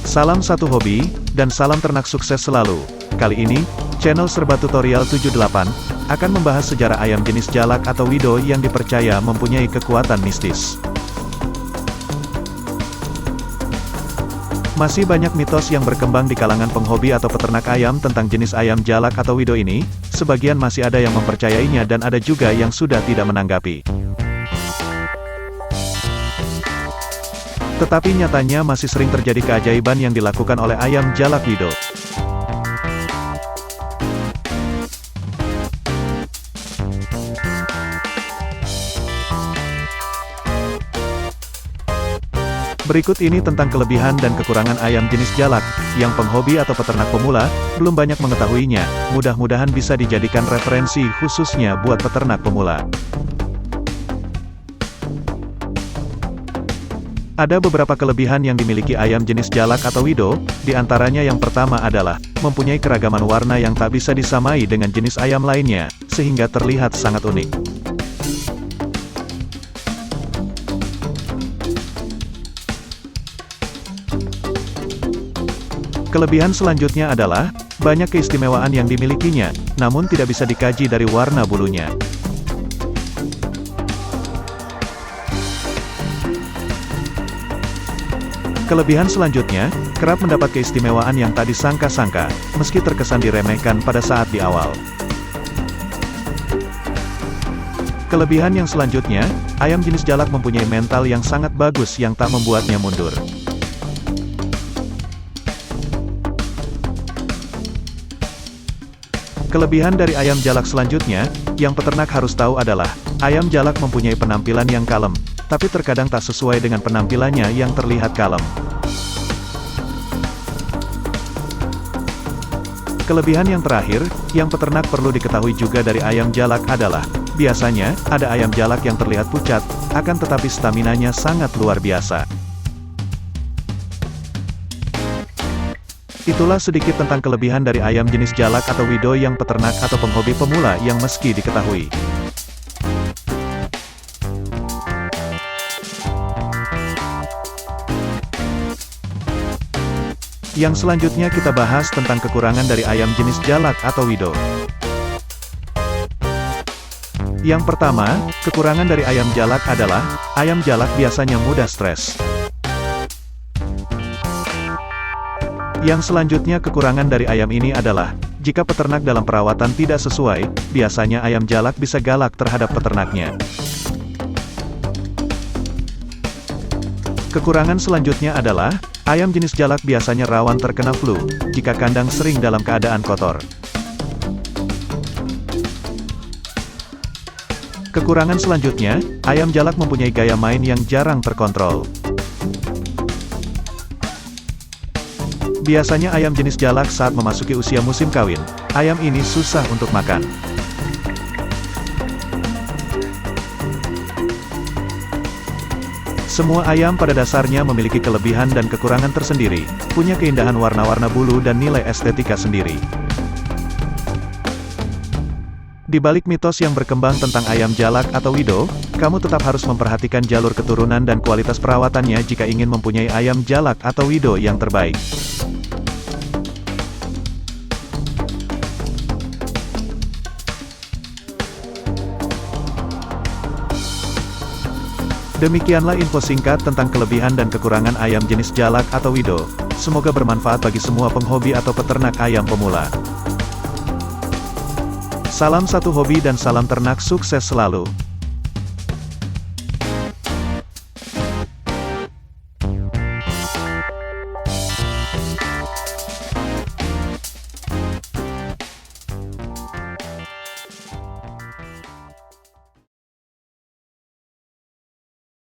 Salam satu hobi, dan salam ternak sukses selalu. Kali ini, channel Serba Tutorial 78, akan membahas sejarah ayam jenis jalak atau wido yang dipercaya mempunyai kekuatan mistis. Masih banyak mitos yang berkembang di kalangan penghobi atau peternak ayam tentang jenis ayam jalak atau wido ini, sebagian masih ada yang mempercayainya dan ada juga yang sudah tidak menanggapi. Tetapi nyatanya masih sering terjadi keajaiban yang dilakukan oleh ayam jalak wido. Berikut ini tentang kelebihan dan kekurangan ayam jenis jalak, yang penghobi atau peternak pemula, belum banyak mengetahuinya, mudah-mudahan bisa dijadikan referensi khususnya buat peternak pemula. Ada beberapa kelebihan yang dimiliki ayam jenis jalak atau wido, di antaranya yang pertama adalah, mempunyai keragaman warna yang tak bisa disamai dengan jenis ayam lainnya, sehingga terlihat sangat unik. Kelebihan selanjutnya adalah, banyak keistimewaan yang dimilikinya, namun tidak bisa dikaji dari warna bulunya. Kelebihan selanjutnya, kerap mendapat keistimewaan yang tak disangka-sangka, meski terkesan diremehkan pada saat di awal. Kelebihan yang selanjutnya, ayam jenis jalak mempunyai mental yang sangat bagus yang tak membuatnya mundur. Kelebihan dari ayam jalak selanjutnya, yang peternak harus tahu adalah, ayam jalak mempunyai penampilan yang kalem, tapi terkadang tak sesuai dengan penampilannya yang terlihat kalem. Kelebihan yang terakhir, yang peternak perlu diketahui juga dari ayam jalak adalah, biasanya, ada ayam jalak yang terlihat pucat, akan tetapi staminanya sangat luar biasa. Itulah sedikit tentang kelebihan dari ayam jenis jalak atau wido yang peternak atau penghobi pemula yang meski diketahui. Yang selanjutnya kita bahas tentang kekurangan dari ayam jenis jalak atau wido. Yang pertama, kekurangan dari ayam jalak adalah, ayam jalak biasanya mudah stres. Yang selanjutnya kekurangan dari ayam ini adalah, jika peternak dalam perawatan tidak sesuai, biasanya ayam jalak bisa galak terhadap peternaknya. Kekurangan selanjutnya adalah, ayam jenis jalak biasanya rawan terkena flu, jika kandang sering dalam keadaan kotor. Kekurangan selanjutnya, ayam jalak mempunyai gaya main yang jarang terkontrol. Biasanya ayam jenis jalak saat memasuki usia musim kawin, ayam ini susah untuk makan. Semua ayam pada dasarnya memiliki kelebihan dan kekurangan tersendiri, punya keindahan warna-warna bulu dan nilai estetika sendiri. Di balik mitos yang berkembang tentang ayam jalak atau wido, kamu tetap harus memperhatikan jalur keturunan dan kualitas perawatannya jika ingin mempunyai ayam jalak atau wido yang terbaik. Demikianlah info singkat tentang kelebihan dan kekurangan ayam jenis jalak atau wido. Semoga bermanfaat bagi semua penghobi atau peternak ayam pemula. Salam satu hobi dan salam ternak sukses selalu.